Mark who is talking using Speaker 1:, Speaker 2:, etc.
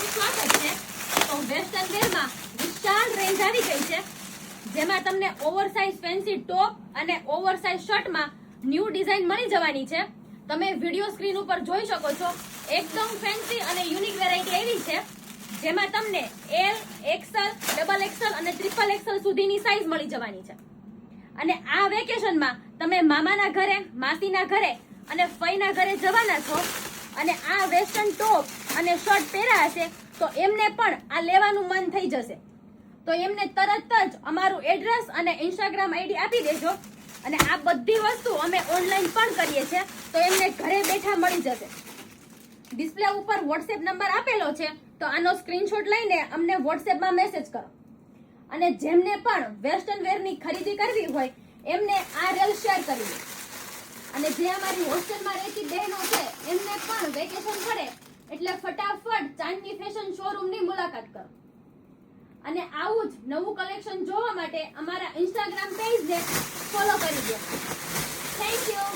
Speaker 1: હાર્દિક સ્વાગત છે. તો વેસ્ટર્ન વેરમાં વિશાળ રેન્જ આવી ગઈ છે, જેમાં તમને ઓવરસાઇઝ ફેન્સી ટોપ અને ઓવરસાઇઝ શર્ટમાં ન્યૂ ડિઝાઇન મળી જવાની છે. તમે વિડિયો સ્ક્રીન ઉપર જોઈ શકો છો. એકદમ ફેન્સી અને યુનિક વેરાયટી આવી છે, જેમાં તમને એલ, એક્સએલ, ડબલ એક્સએલ અને ટ્રિપલ એક્સએલ સુધીની સાઇઝ મળી જવાની છે. અને આ વેકેશનમાં તમે મામાના ઘરે, માસીના ઘરે અને ફઈના ઘરે જવાના છો અને આ વેસ્ટર્ન ટોપ અને શર્ટ પહેર્યા હશે તો એમને પણ આ લેવાનું મન થઈ જશે. તો એમને તરત જ અમારું એડ્રેસ અને ઇન્સ્ટાગ્રામ આઈડી આપી દેજો. અને આ બધી વસ્તુ અમે ઓનલાઈન પણ કરીએ છીએ, તો એમને ઘરે બેઠા મળી જશે. ડિસ્પ્લે ઉપર વોટ્સએપ નંબર આપેલો છે, તો આનો સ્ક્રીનશોટ લઈને અમને વોટ્સએપમાં મેસેજ કરો. અને જેમને પણ વેસ્ટર્ન વેરની ખરીદી કરવી હોય એમને આ રેલ શેર કરી દો. અને જે અમારી હોસ્ટેલમાં રહેતી બહેનો છે એમને પણ વેકેશન પડે એટલે ફટાફટ ચાંદની ફેશન શોરૂમની મુલાકાત કરો. અને આવું જ નવું કલેક્શન જોવા માટે અમારા ઇન્સ્ટાગ્રામ પેજને ફોલો કરી દો. Thank you.